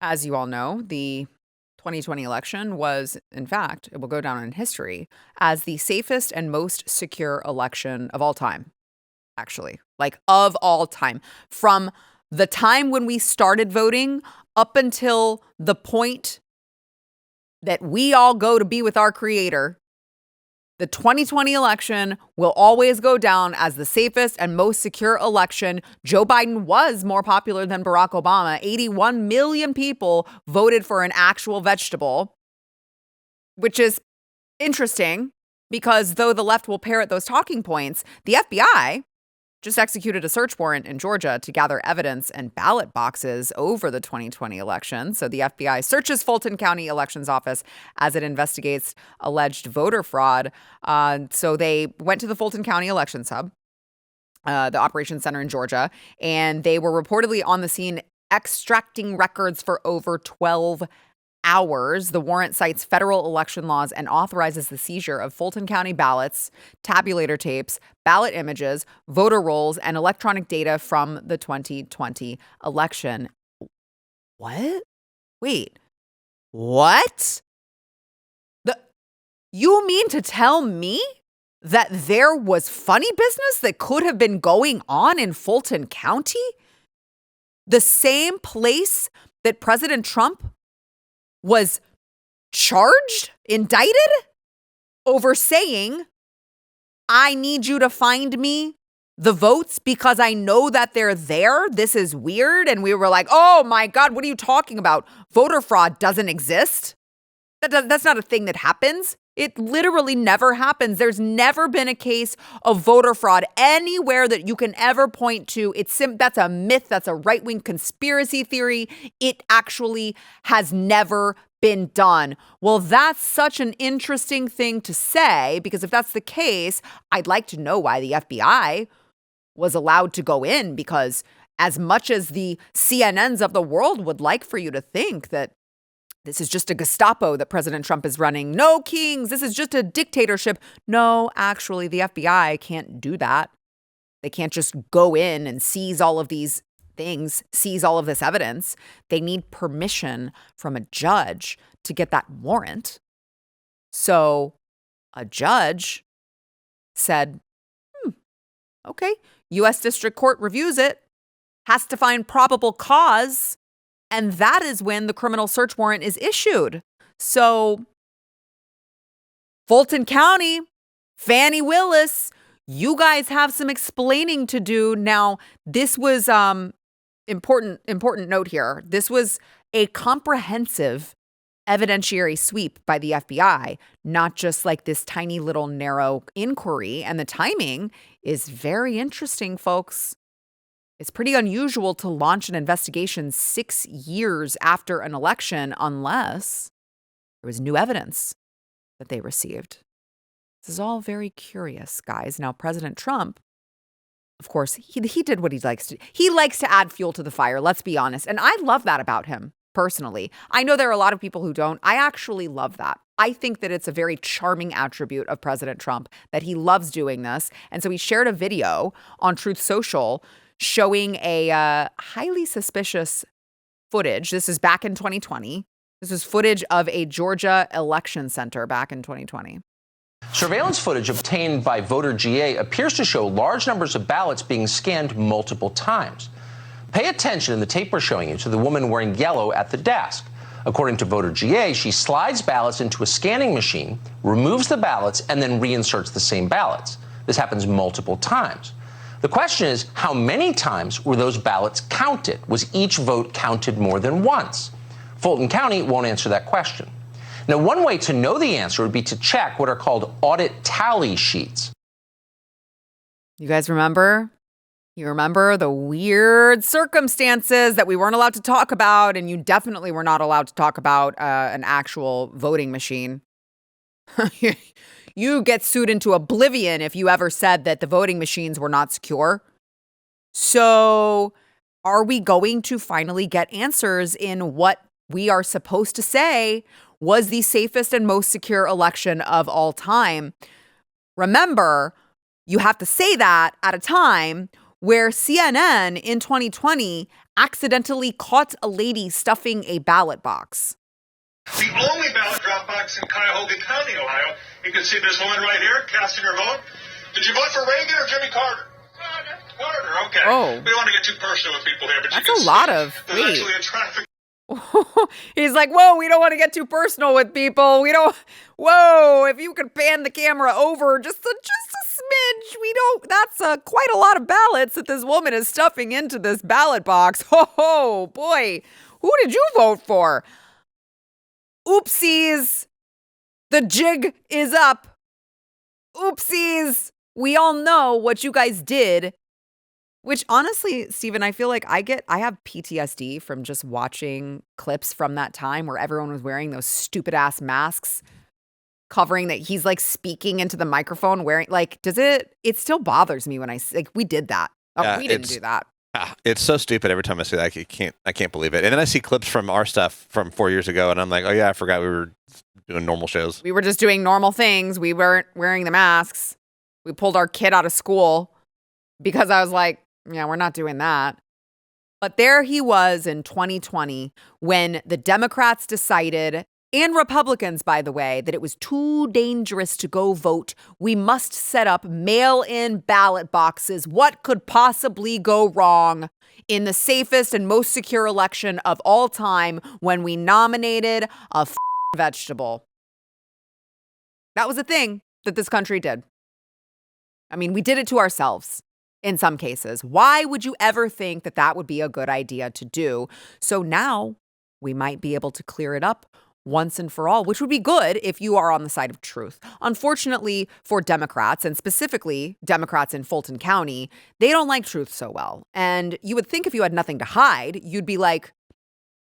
As you all know, the 2020 election was, in fact, it will go down in history as the safest and most secure election of all time, actually. Like, of all time. From the time when we started voting up until the point that we all go to be with our creator, the 2020 election will always go down as the safest and most secure election. Joe Biden was more popular than Barack Obama. 81 million people voted for an actual vegetable, which is interesting because though the left will parrot those talking points, the FBI just executed a search warrant in Georgia to gather evidence and ballot boxes over the 2020 election. So the FBI searches Fulton County Elections Office as it investigates alleged voter fraud. So they went to the Fulton County Elections Hub, the operations center in Georgia, and they were reportedly on the scene extracting records for over 12 hours. The warrant cites federal election laws and authorizes the seizure of Fulton County ballots, tabulator tapes, ballot images, voter rolls, and electronic data from the 2020 election. What? Wait. What? You mean to tell me that there was funny business that could have been going on in Fulton County? The same place that President Trump was charged, indicted over saying, I need you to find me the votes because I know that they're there. This is weird. And we were like, oh my God, what are you talking about? Voter fraud doesn't exist. That's not a thing that happens. It literally never happens. There's never been a case of voter fraud anywhere that you can ever point to. That's a myth. That's a right-wing conspiracy theory. It actually has never been done. Well, that's such an interesting thing to say, because if that's the case, I'd like to know why the FBI was allowed to go in, because as much as the CNNs of the world would like for you to think that this is just a Gestapo that President Trump is running. No, Kings, this is just a dictatorship. No, actually, the FBI can't do that. They can't just go in and seize all of these things, seize all of this evidence. They need permission from a judge to get that warrant. So a judge said, okay, U.S. District Court reviews it, has to find probable cause. And that is when the criminal search warrant is issued. So Fulton County, Fannie Willis, you guys have some explaining to do. Now, this was important note here. This was a comprehensive evidentiary sweep by the FBI, not just like this tiny little narrow inquiry. And the timing is very interesting, folks. It's pretty unusual to launch an investigation 6 years after an election unless there was new evidence that they received. This is all very curious, guys. Now, President Trump, of course, he did what he likes to do. He likes to add fuel to the fire, let's be honest. And I love that about him personally. I know there are a lot of people who don't. I actually love that. I think that it's a very charming attribute of President Trump that he loves doing this. And so he shared a video on Truth Social showing a highly suspicious footage. This is back in 2020. This is footage of a Georgia election center back in 2020. Surveillance footage obtained by Voter GA appears to show large numbers of ballots being scanned multiple times. Pay attention in the tape we're showing you to the woman wearing yellow at the desk. According to Voter GA, she slides ballots into a scanning machine, removes the ballots, and then reinserts the same ballots. This happens multiple times. The question is, how many times were those ballots counted? Was each vote counted more than once? Fulton County won't answer that question. Now, one way to know the answer would be to check what are called audit tally sheets. You guys remember? You remember the weird circumstances that we weren't allowed to talk about, and you definitely were not allowed to talk about an actual voting machine. You get sued into oblivion if you ever said that the voting machines were not secure. So are we going to finally get answers in what we are supposed to say was the safest and most secure election of all time? Remember, you have to say that at a time where CNN in 2020 accidentally caught a lady stuffing a ballot box. The only ballot drop box in Cuyahoga County, Ohio. You can see this woman right here casting her vote. Did you vote for Reagan or Jimmy Carter? Carter, okay. Oh. We don't want to get too personal with people here, but That's you can a lot see of there's weight. actually a traffic. He's like, whoa, we don't want to get too personal with people. Whoa, if you could pan the camera over just a smidge, that's quite a lot of ballots that this woman is stuffing into this ballot box. Oh, boy, who did you vote for? Oopsies, the jig is up. Oopsies, we all know what you guys did. Which honestly, Stephen, I feel like I have PTSD from just watching clips from that time where everyone was wearing those stupid ass masks covering that he's like speaking into the microphone wearing it still bothers me when we did that. We didn't do that. It's so stupid every time I see that. I can't believe it. And then I see clips from our stuff from 4 years ago and I'm like, oh yeah, I forgot we were doing normal shows. We were just doing normal things. We weren't wearing the masks. We pulled our kid out of school because I was like, yeah, we're not doing that. But there he was in 2020 when the Democrats decided, and Republicans, by the way, that it was too dangerous to go vote. We must set up mail-in ballot boxes. What could possibly go wrong in the safest and most secure election of all time when we nominated a vegetable? That was a thing that this country did. I mean, we did it to ourselves. In some cases. Why would you ever think that that would be a good idea to do? So now we might be able to clear it up once and for all, which would be good if you are on the side of truth. Unfortunately for Democrats, and specifically Democrats in Fulton County, they don't like truth so well. And you would think if you had nothing to hide, you'd be like,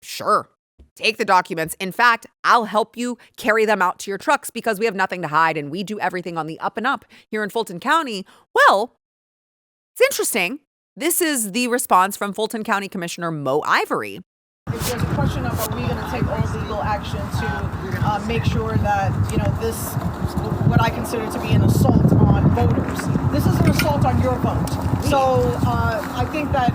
sure, take the documents. In fact, I'll help you carry them out to your trucks because we have nothing to hide and we do everything on the up and up here in Fulton County. Well, it's interesting. This is the response from Fulton County Commissioner Mo Ivory. There's a question of are we going to take all legal action to make sure that, this, what I consider to be an assault on voters. This is an assault on your vote. So I think that,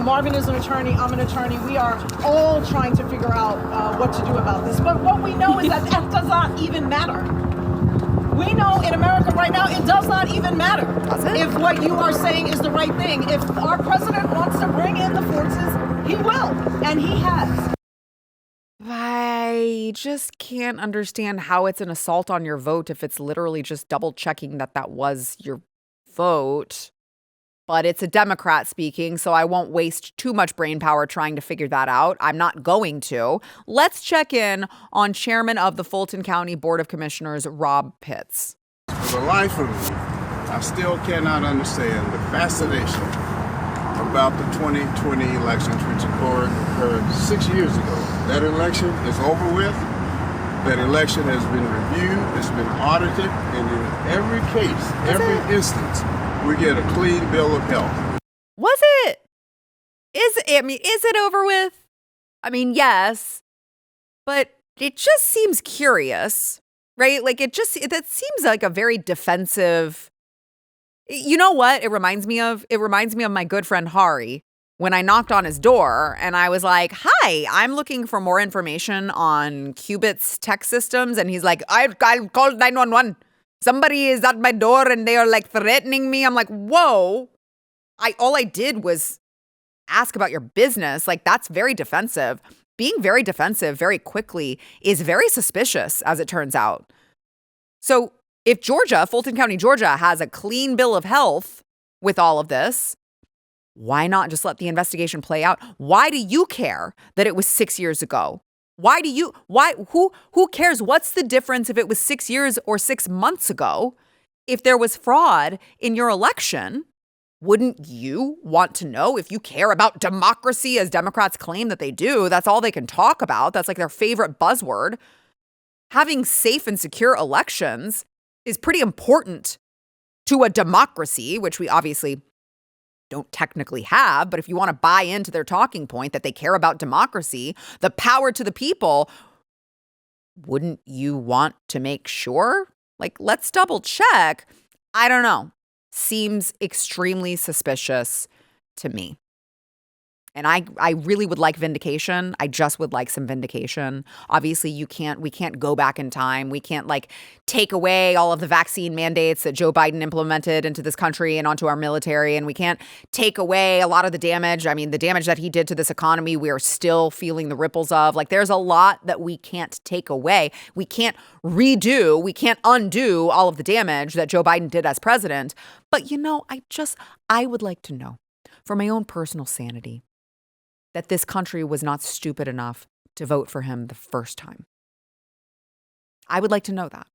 Marvin is an attorney, I'm an attorney. We are all trying to figure out what to do about this. But what we know is that does not even matter. We know in America right now, it does not even matter if what you are saying is the right thing. If our president wants to bring in the forces, he will, and he has. I just can't understand how it's an assault on your vote if it's literally just double checking that was your vote. But it's a Democrat speaking, so I won't waste too much brain power trying to figure that out. I'm not going to. Let's check in on Chairman of the Fulton County Board of Commissioners, Rob Pitts. For the life of me, I still cannot understand the fascination about the 2020 elections, which occurred 6 years ago. That election is over with. That election has been reviewed, it's been audited, and in every case, every instance, we get a clean bill of health. Was it? Is it over with? I mean, yes, but it just seems curious, right? Like that seems like a very defensive. You know what it reminds me of? It reminds me of my good friend Hari when I knocked on his door and I was like, hi, I'm looking for more information on Qubit's tech systems. And he's like, I called 911. Somebody is at my door and they are like threatening me. I'm like, whoa. All I did was ask about your business. Like, that's very defensive. Being very defensive very quickly is very suspicious, as it turns out. So if Fulton County, Georgia, has a clean bill of health with all of this, why not just let the investigation play out? Why do you care that it was 6 years ago? Who cares? What's the difference if it was 6 years or 6 months ago? If there was fraud in your election, wouldn't you want to know? If you care about democracy, as Democrats claim that they do, that's all they can talk about. That's like their favorite buzzword. Having safe and secure elections is pretty important to a democracy, which we obviously don't technically have, but if you want to buy into their talking point that they care about democracy, the power to the people, wouldn't you want to make sure? Like, let's double check. I don't know. seems extremely suspicious to me. And I really would like vindication. I just would like some vindication. Obviously, we can't go back in time. We can't like take away all of the vaccine mandates that Joe Biden implemented into this country and onto our military. And we can't take away a lot of the damage. I mean, the damage that he did to this economy, we are still feeling the ripples of. Like, there's a lot that we can't take away. We can't redo, we can't undo all of the damage that Joe Biden did as president. But, I would like to know, for my own personal sanity, that this country was not stupid enough to vote for him the first time. I would like to know that.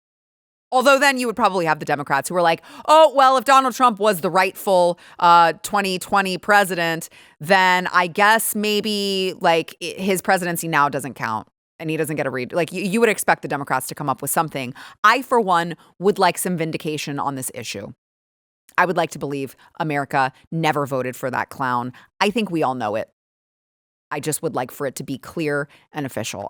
Although then you would probably have the Democrats who are like, oh, well, if Donald Trump was the rightful 2020 president, then I guess maybe like his presidency now doesn't count and he doesn't get a read. Like you would expect the Democrats to come up with something. I, for one, would like some vindication on this issue. I would like to believe America never voted for that clown. I think we all know it. I just would like for it to be clear and official.